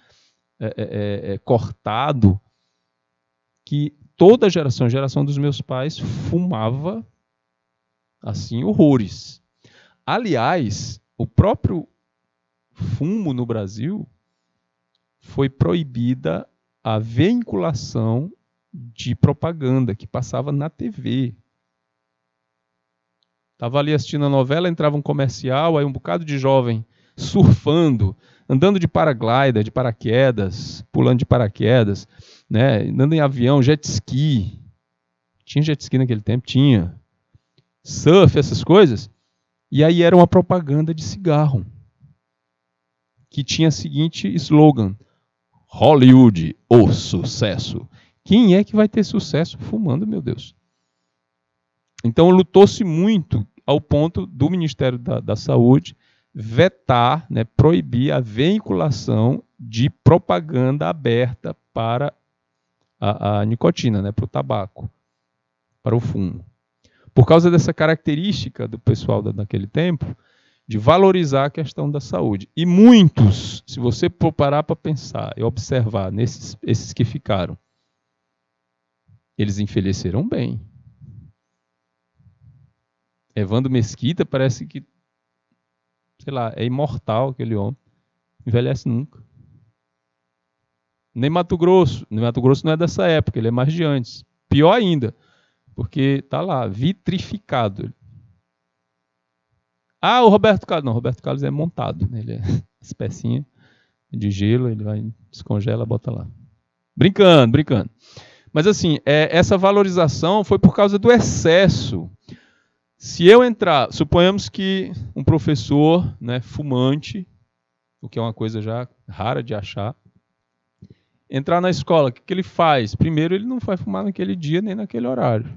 cortado, que toda a geração dos meus pais fumava assim horrores. Aliás, o próprio fumo no Brasil foi proibida a vinculação de propaganda que passava na TV. Estava ali assistindo a novela, entrava um comercial, aí um bocado de jovem surfando, andando de paraglider, de paraquedas, pulando de paraquedas, né, andando em avião, jet ski. Tinha jet ski naquele tempo? Tinha. Surf, essas coisas. E aí era uma propaganda de cigarro, que tinha o seguinte slogan: Hollywood, o sucesso. Quem é que vai ter sucesso fumando, meu Deus? Então lutou-se muito ao ponto do Ministério da Saúde vetar, né, proibir a veiculação de propaganda aberta para a nicotina, né, para o tabaco, para o fumo. Por causa dessa característica do pessoal daquele tempo, de valorizar a questão da saúde. E muitos, se você parar para pensar e observar esses que ficaram, eles envelheceram bem. Evandro Mesquita parece que, sei lá, é imortal aquele homem. Envelhece nunca. Nem Mato Grosso. Mato Grosso não é dessa época, ele é mais de antes. Pior ainda, porque tá lá, vitrificado. Ah, o Roberto Carlos. Não, o Roberto Carlos é montado. Né? Ele é as pecinhas de gelo, ele vai, descongela, bota lá. Brincando. Mas assim, essa valorização foi por causa do excesso. Se eu entrar, suponhamos que um professor, né, fumante, o que é uma coisa já rara de achar, entrar na escola, o que ele faz? Primeiro, ele não vai fumar naquele dia nem naquele horário.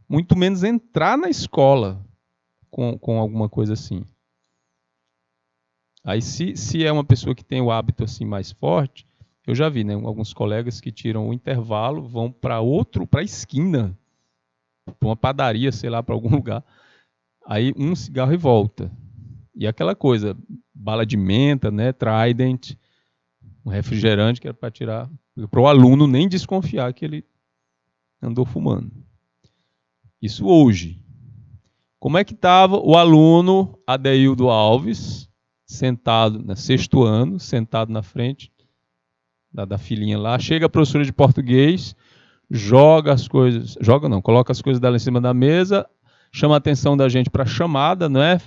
Muito menos entrar na escola com alguma coisa assim. Aí, se é uma pessoa que tem o hábito assim mais forte, eu já vi, né, alguns colegas que tiram o intervalo, vão para a esquina, para uma padaria, sei lá, para algum lugar, aí um cigarro e volta. E aquela coisa, bala de menta, né, Trident, um refrigerante que era para tirar, para o aluno nem desconfiar que ele andou fumando. Isso hoje. Como é que estava o aluno Adeildo Alves, sentado, no sexto ano, sentado na frente da filhinha lá, chega a professora de português, coloca as coisas dela em cima da mesa, chama a atenção da gente para a chamada, né?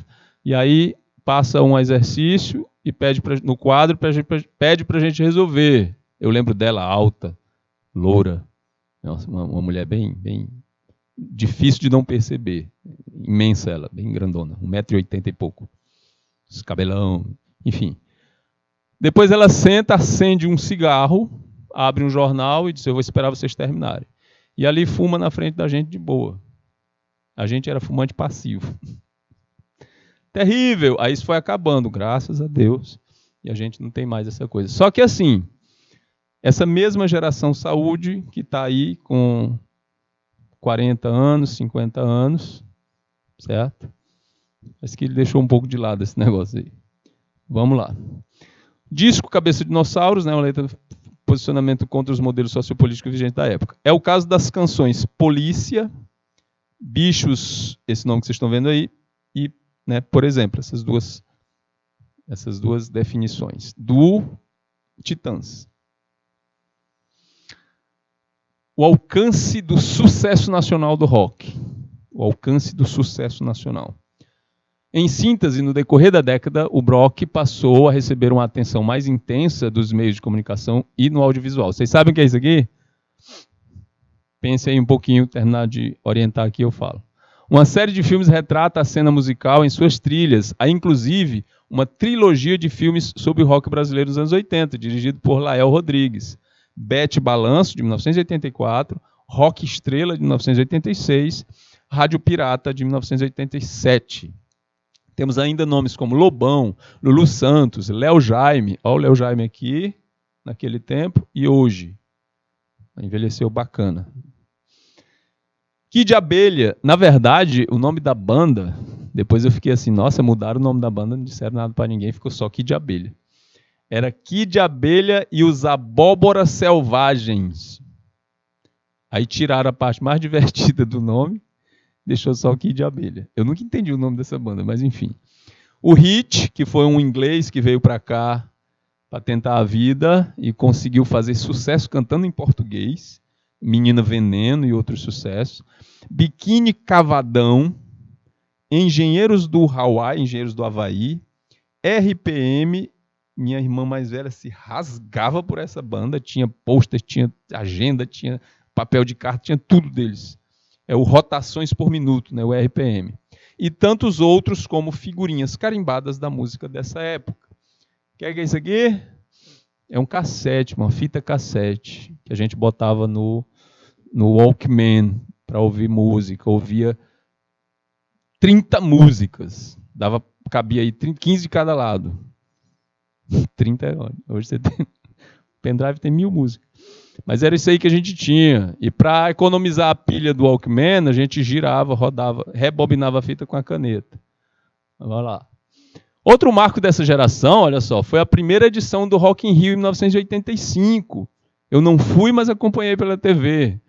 E aí passa um exercício e pede no quadro, pede para a gente resolver. Eu lembro dela alta, loura, uma mulher bem difícil de não perceber, imensa ela, bem grandona, 1,80 m e pouco, os cabelão, enfim. Depois ela senta, acende um cigarro, abre um jornal e diz, eu vou esperar vocês terminarem. E ali fuma na frente da gente de boa. A gente era fumante passivo. Terrível! Aí isso foi acabando, graças a Deus. E a gente não tem mais essa coisa. Só que assim, essa mesma geração saúde, que está aí com 40 anos, 50 anos, certo? Mas que ele deixou um pouco de lado esse negócio aí. Vamos lá. Disco Cabeça de Dinossauros, né, uma letra de posicionamento contra os modelos sociopolíticos vigentes da época. É o caso das canções Polícia, Bichos, esse nome que vocês estão vendo aí, e, né, por exemplo, essas duas definições, do Titãs. O alcance do sucesso nacional do rock. O alcance do sucesso nacional. Em síntese, no decorrer da década, o rock passou a receber uma atenção mais intensa dos meios de comunicação e no audiovisual. Vocês sabem o que é isso aqui? Pense aí um pouquinho, terminar de orientar aqui, eu falo. Uma série de filmes retrata a cena musical em suas trilhas. Há, inclusive, uma trilogia de filmes sobre o rock brasileiro dos anos 80, dirigido por Lael Rodrigues. Bete Balanço, de 1984, Rock Estrela, de 1986, Rádio Pirata, de 1987. Temos ainda nomes como Lobão, Lulu Santos, Léo Jaime. Olha o Léo Jaime aqui, naquele tempo, e hoje. Envelheceu bacana. Kid de Abelha. Na verdade, o nome da banda, depois eu fiquei assim, nossa, mudaram o nome da banda, não disseram nada para ninguém, ficou só Kid de Abelha. Era Kid de Abelha e os Abóboras Selvagens. Aí tiraram a parte mais divertida do nome, deixou só o Kid de Abelha. Eu nunca entendi o nome dessa banda, mas enfim. O Hit, que foi um inglês que veio para cá para tentar a vida e conseguiu fazer sucesso cantando em português. Menina Veneno e outros sucessos. Biquíni Cavadão. Engenheiros do Hawaii, Engenheiros do Havaí. RPM. Minha irmã mais velha se rasgava por essa banda. Tinha pôster, tinha agenda, tinha papel de carta, tinha tudo deles. É o Rotações por Minuto, né, o RPM. E tantos outros como figurinhas carimbadas da música dessa época. O que é isso aqui? É um cassete, uma fita cassete, que a gente botava no Walkman para ouvir música. Ouvia 30 músicas. Cabia aí 15 de cada lado. 30, hoje você tem... Pendrive tem 1000 músicas. Mas era isso aí que a gente tinha. E para economizar a pilha do Walkman, a gente girava, rodava, rebobinava a fita com a caneta. Vai lá. Outro marco dessa geração, olha só, foi a primeira edição do Rock in Rio em 1985. Eu não fui, mas acompanhei pela TV.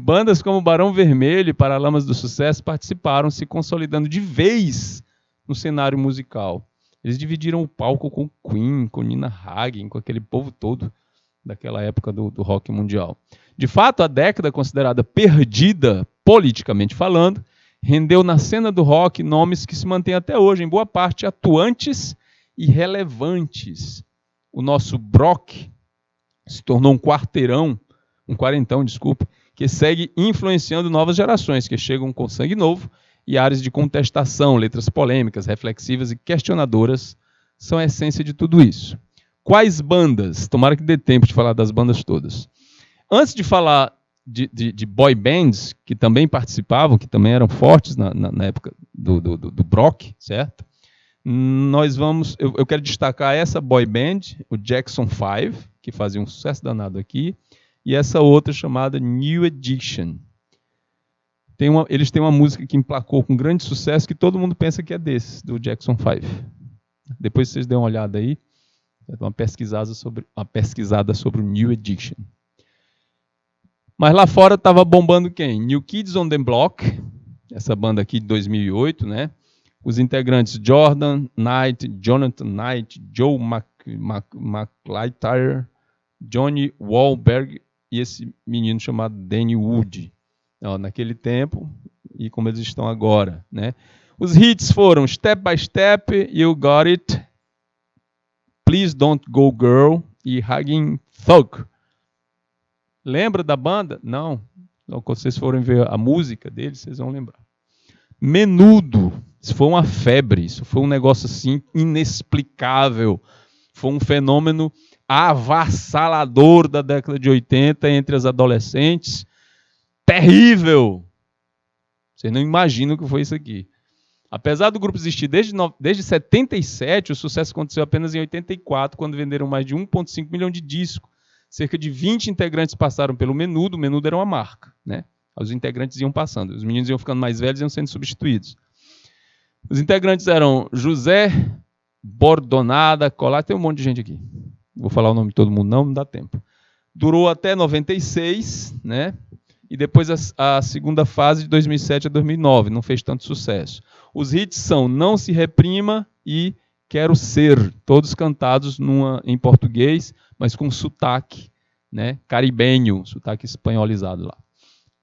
Bandas como Barão Vermelho e Paralamas do Sucesso participaram, se consolidando de vez no cenário musical. Eles dividiram o palco com Queen, com Nina Hagen, com aquele povo todo daquela época do rock mundial. De fato, a década considerada perdida, politicamente falando, rendeu na cena do rock nomes que se mantêm até hoje, em boa parte atuantes e relevantes. O nosso Brock se tornou um quarentão, que segue influenciando novas gerações, que chegam com sangue novo e áreas de contestação, letras polêmicas, reflexivas e questionadoras são a essência de tudo isso. Quais bandas? Tomara que dê tempo de falar das bandas todas. Antes de falar de boy bands, que também participavam, que também eram fortes na época do Brock, certo? Eu quero destacar essa boy band, o Jackson 5, que fazia um sucesso danado aqui, e essa outra chamada New Edition. Eles têm uma música que emplacou com grande sucesso, que todo mundo pensa que é desse, do Jackson 5. Depois vocês dêem uma olhada aí, uma pesquisada sobre o New Edition. Mas lá fora estava bombando quem? New Kids on the Block, essa banda aqui de 2008, né? Os integrantes Jordan Knight, Jonathan Knight, Joe McLeitire, Johnny Wahlberg e esse menino chamado Danny Wood. Naquele tempo e como eles estão agora, né? Os hits foram Step by Step, You Got It, Please Don't Go Girl e Hugging Thug. Lembra da banda? Não. Então, quando vocês forem ver a música deles, vocês vão lembrar. Menudo. Isso foi uma febre. Isso foi um negócio assim inexplicável. Foi um fenômeno avassalador da década de 80 entre as adolescentes. Terrível. Vocês não imaginam o que foi isso aqui. Apesar do grupo existir desde 77, o sucesso aconteceu apenas em 84, quando venderam mais de 1,5 milhão de discos. Cerca de 20 integrantes passaram pelo Menudo. O Menudo era uma marca, né? Os integrantes iam passando. Os meninos iam ficando mais velhos e iam sendo substituídos. Os integrantes eram José Bordonada, Colar, tem um monte de gente aqui. Vou falar o nome de todo mundo, não dá tempo. Durou até 96, né? E depois a segunda fase de 2007 a 2009, não fez tanto sucesso. Os hits são Não Se Reprima e Quero Ser, todos cantados em português, mas com sotaque, né, caribenho, sotaque espanholizado lá.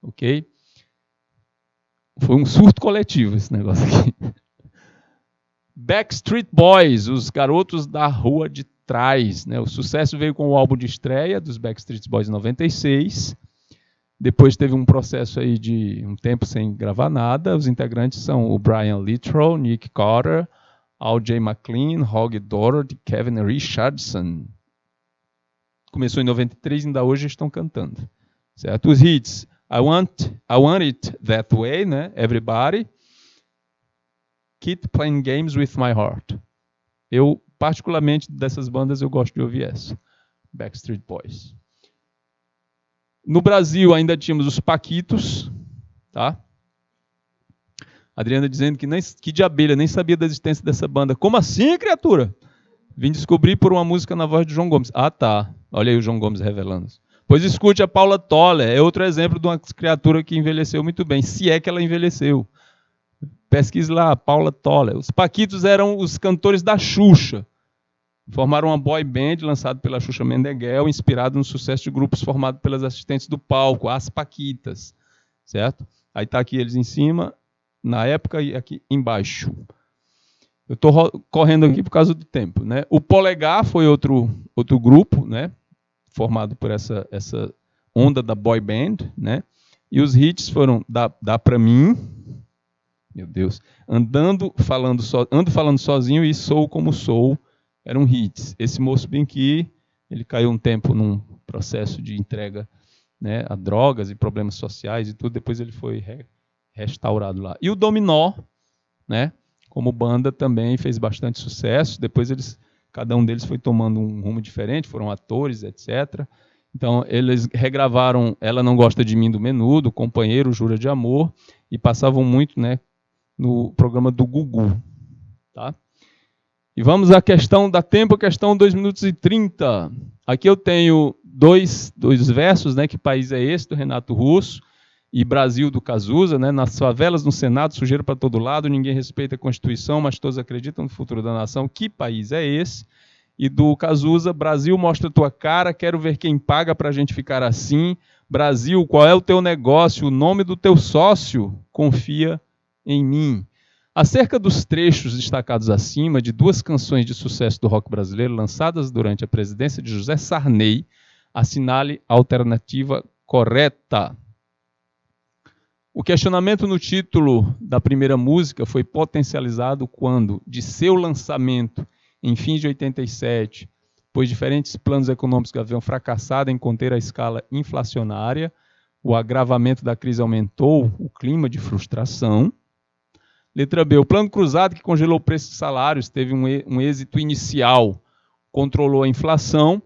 Ok? Foi um surto coletivo esse negócio aqui. Backstreet Boys, os garotos da rua de trás, né? O sucesso veio com o álbum de estreia dos Backstreet Boys em 96. Depois teve um processo aí de um tempo sem gravar nada. Os integrantes são o Brian Littrell, Nick Carter, Al J. McLean, Hogg Doherty, Kevin Richardson. Começou em 93 e ainda hoje estão cantando. Certo? Os hits, I Want It That Way, né? Everybody. Keep Playing Games With My Heart. Eu, particularmente, dessas bandas, eu gosto de ouvir essa. Backstreet Boys. No Brasil, ainda tínhamos os Paquitos, tá? Adriana dizendo que de abelha, nem sabia da existência dessa banda. Como assim, criatura? Vim descobrir por uma música na voz de João Gomes. Ah, tá. Olha aí o João Gomes revelando. Pois escute a Paula Toller. É outro exemplo de uma criatura que envelheceu muito bem, se é que ela envelheceu. Pesquise lá, Paula Toller. Os Paquitos eram os cantores da Xuxa. Formaram uma boy band lançada pela Xuxa Meneghel, inspirado no sucesso de grupos formados pelas assistentes do palco, as Paquitas. Certo? Aí está aqui eles em cima, na época, e aqui embaixo. Eu estou correndo aqui por causa do tempo, né? O Polegar foi outro grupo, né? Formado por essa onda da boy band, né? E os hits foram Dá Pra Mim, meu Deus, Ando falando sozinho e Sou Como Sou, eram hits. Esse moço bem aqui, ele caiu um tempo num processo de entrega, né, a drogas e problemas sociais e tudo, depois ele foi restaurado lá. E o Dominó, né? Como banda também fez bastante sucesso. Depois cada um deles foi tomando um rumo diferente, foram atores, etc. Então eles regravaram Ela Não Gosta de Mim do Menudo, Companheiro, Jura de Amor, e passavam muito, né, no programa do Gugu. Tá? E vamos à questão, dá tempo, a questão 2 minutos e 30. Aqui eu tenho dois versos, né? Que país é esse, do Renato Russo, e Brasil, do Cazuza, né? Nas favelas, no Senado, sujeira para todo lado, ninguém respeita a Constituição, mas todos acreditam no futuro da nação. Que país é esse? E do Cazuza, Brasil, mostra tua cara, quero ver quem paga para a gente ficar assim. Brasil, qual é o teu negócio, o nome do teu sócio? Confia em mim. Acerca dos trechos destacados acima de 2 canções de sucesso do rock brasileiro lançadas durante a presidência de José Sarney, assinale a alternativa correta. O questionamento no título da primeira música foi potencializado quando, de seu lançamento em fins de 87, pois diferentes planos econômicos haviam fracassado em conter a escala inflacionária, o agravamento da crise aumentou o clima de frustração. Letra B, o plano cruzado que congelou o preço de salários teve um êxito inicial, controlou a inflação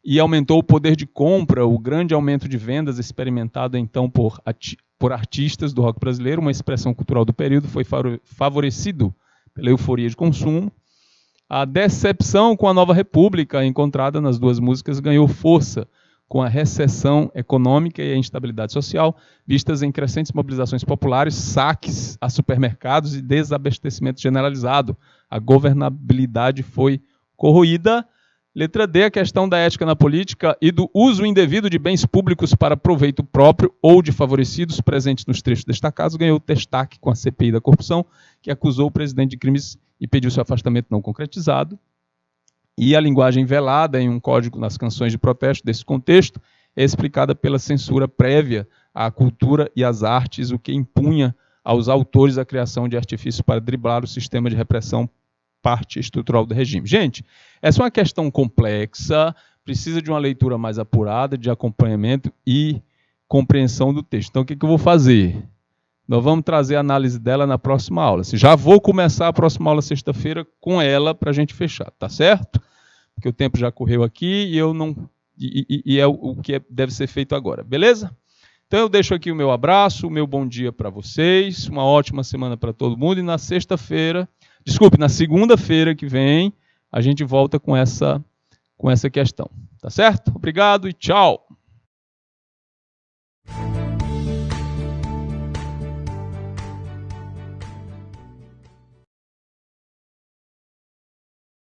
e aumentou o poder de compra, o grande aumento de vendas experimentado então por artistas do rock brasileiro, uma expressão cultural do período, foi favorecido pela euforia de consumo. A decepção com a nova república encontrada nas 2 músicas ganhou força com a recessão econômica e a instabilidade social, vistas em crescentes mobilizações populares, saques a supermercados e desabastecimento generalizado. A governabilidade foi corroída. Letra D, a questão da ética na política e do uso indevido de bens públicos para proveito próprio ou de favorecidos presentes nos trechos destacados ganhou destaque com a CPI da corrupção, que acusou o presidente de crimes e pediu seu afastamento não concretizado. E a linguagem velada em um código nas canções de protesto desse contexto é explicada pela censura prévia à cultura e às artes, o que impunha aos autores a criação de artifícios para driblar o sistema de repressão, parte estrutural do regime. Gente, essa é uma questão complexa, precisa de uma leitura mais apurada, de acompanhamento e compreensão do texto. Então, o que eu vou fazer? Nós vamos trazer a análise dela na próxima aula. Já vou começar a próxima aula sexta-feira com ela para a gente fechar, tá certo? Porque o tempo já correu aqui e eu não e é o que deve ser feito agora, beleza? Então eu deixo aqui o meu abraço, o meu bom dia para vocês, uma ótima semana para todo mundo e na segunda-feira que vem a gente volta com essa questão, tá certo? Obrigado e tchau!